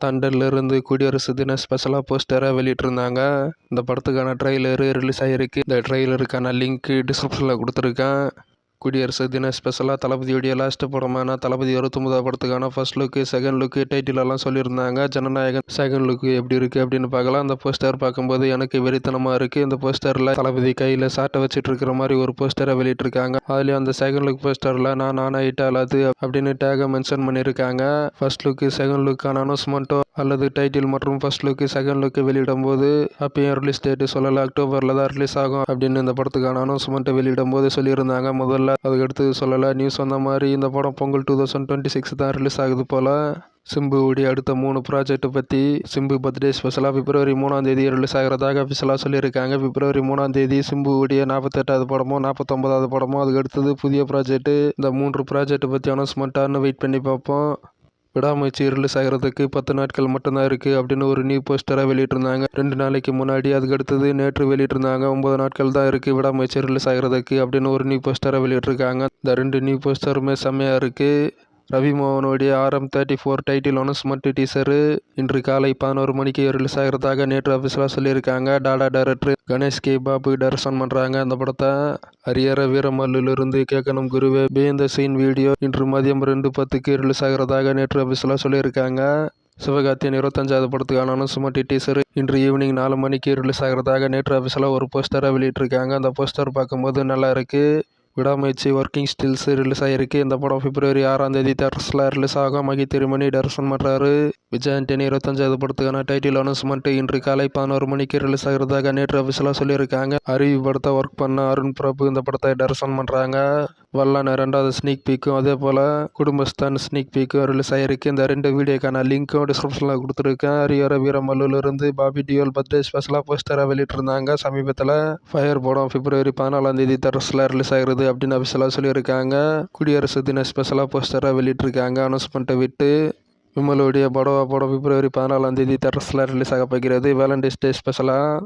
தண்டர்லேருந்து குடியரசு தின ஸ்பெஷலாக போஸ்டராக வெளியிட்டிருந்தாங்க. இந்த படத்துக்கான ட்ரெய்லரு ரிலீஸ் ஆகிருக்கு. இந்த ட்ரெய்லருக்கான லிங்க்கு டிஸ்கிரிப்ஷனில் கொடுத்துருக்கேன். குடியரசு தின ஸ்பெஷலாக தளபதியோடைய லாஸ்ட் படமான தளபதி 29 படத்துக்கான ஃபர்ஸ்ட் லுக்கு, செகண்ட் லுக்கு, டைட்டிலெல்லாம் சொல்லியிருந்தாங்க. ஜனநாயகன் செகண்ட் லுக்கு எப்படி இருக்குது அப்படின்னு பார்க்கலாம். அந்த போஸ்டர் பார்க்கும்போது எனக்கு வெறித்தனமாக இருக்குது. இந்த போஸ்டரில் தளபதி கையில் சாட்டை வச்சுட்டு இருக்கிற மாதிரி ஒரு போஸ்டரை வெளியிட்டிருக்காங்க. அதுலேயும் அந்த செகண்ட் லுக் போஸ்டரில் நான் ஆயிட்டால் அது அப்படின்னு டேகை மென்ஷன் பண்ணியிருக்காங்க. ஃபர்ஸ்ட் லுக்கு செகண்ட் லுக்கான அனௌன்ஸ்மெண்ட்டோ அல்லது டைட்டில் மற்றும் ஃபர்ஸ்ட் லுக்கு செகண்ட் லுக்கு வெளியிடும் போது அப்பயும் ரிலீஸ் டேட்டு சொல்லலை, அக்டோபரில் தான் ரிலீஸ் ஆகும் அப்படின்னு இந்த படத்துக்கான அனௌன்ஸ்மெண்ட்டை வெளியிடும் போது சொல்லியிருந்தாங்க. முதல்ல அதுக்கடுத்து சொல்லலை. நியூஸ் வந்த மாதிரி இந்த படம் பொங்கல் 2026 தான் ரிலீஸ் ஆகுது போல். சிம்புவுடைய அடுத்த 3 ப்ராஜெக்ட் பற்றி சிம்பு பர்த்டே ஸ்பெஷலாக பிப்ரவரி 3ஆம் தேதி ரிலீஸ் ஆகிறதாக அஃபிஷியலாக சொல்லியிருக்காங்க. பிப்ரவரி 3ஆம் தேதி சிம்புவுடைய 48வது படமும் 49வது படமும், அதுக்கு அடுத்தது புதிய ப்ராஜெக்ட்டு. இந்த 3 ப்ராஜெக்ட் பற்றி அனௌன்ஸ்மெண்ட்டானு வெயிட் பண்ணி பார்ப்போம். விடாமுயற்சி ரிலீஸ் ஆகிறதுக்கு 10 நாட்கள் மட்டும்தான் இருக்குது அப்படின்னு ஒரு நியூ போஸ்டராக வெளியிட்டிருந்தாங்க 2 நாளைக்கு முன்னாடி. அதுக்கு அடுத்தது நேற்று வெளியிட்டிருந்தாங்க 9 நாட்கள் தான் இருக்குது விடாமுயற்சி ரிலீஸ் ஆகிறதுக்கு அப்படின்னு ஒரு நியூ போஸ்டராக வெளியிட்டிருக்காங்க. இந்த 2 நியூ போஸ்டருமே செம்மையாக இருக்குது. ரவி மோகனுடைய RM34 டைட்டில் அனௌன்ஸ்மெண்ட் டீசரு இன்று காலை 11 மணிக்கு ரிலீஸ் ஆகிறதாக நேற்று அஃபிஷியலாக சொல்லியிருக்காங்க. Dada director Ganesh K Babu direction பண்ணுறாங்க அந்த படத்தை. ஹரியர வீரமல்லிலிருந்து கேட்கணும் குருவே பிஹைண்ட் த சீன் வீடியோ இன்று மதியம் 2:10க்கு ரிலீஸ் ஆகிறதாக நேற்று அஃபிஷியலாக சொல்லியிருக்காங்க. சிவகார்த்தியின் 25வது படத்துக்கான அனௌன்ஸ்மெண்ட் டீசர் இன்று ஈவினிங் 4 மணிக்கு ரிலீஸ் ஆகிறதாக நேற்று அஃபிஷியலாக ஒரு போஸ்டராக வெளியிட்டிருக்காங்க. அந்த போஸ்டர் பார்க்கும்போது நல்லா இருக்குது. விடாமுயற்சி ஒர்க்கிங் ஸ்டில்ஸ் ரிலீஸ் ஆகிருக்கு. இந்த படம் பிப்ரவரி 6ஆம் தேதி தேட்டர்ஸில் ரிலீஸ் ஆகும். மகி திருமணி டைரக்ஷன் பண்ணுறாரு. விஜய் ஆண்டனி 25வது படத்துக்கான டைட்டில் அனௌன்ஸ்மெண்ட் இன்று காலை 11 மணிக்கு ரிலீஸ் ஆகிறதாக நேற்று அஃபிஷியலாக சொல்லியிருக்காங்க. அருவி படத்தை ஒர்க் பண்ண அருண் பிரபு இந்த படத்தை டைரக்ஷன் பண்ணுறாங்க. வல்லான 2வது ஸ்னீக் பீக்கும் அதே போல் குடும்பஸ்தான் ஸ்னீக் பீக்கும் ரிலீஸ் ஆகிருக்கு. இந்த 2 வீடியோக்கான லிங்க்கும் டிஸ்கிரிப்ஷனில் கொடுத்துருக்கேன். ஹரியர வீரமல்லிலிருந்து பாபி டியோல் பர்த்டே ஸ்பெஷலாக போஸ்டராக வெளியிட்டிருந்தாங்க சமீபத்தில். ஃபயர் படம் பிப்ரவரி 14ஆம் தேதி தேட்டர்ஸில் ரிலீஸ் ஆகிறது அப்படின்னு அஃபிஷியலாக சொல்லியிருக்காங்க. குடியரசு தின ஸ்பெஷலாக போஸ்டராக வெளியிட்டிருக்காங்க அனௌன்ஸ்மெண்ட்டை விட்டு. விமலுடைய படம் பிப்ரவரி 14ஆம் தேதி தேட்டர்ஸில் ரிலீஸ் ஆக போகிறது. வேலண்டைன்ஸ் டே ஸ்பெஷலாக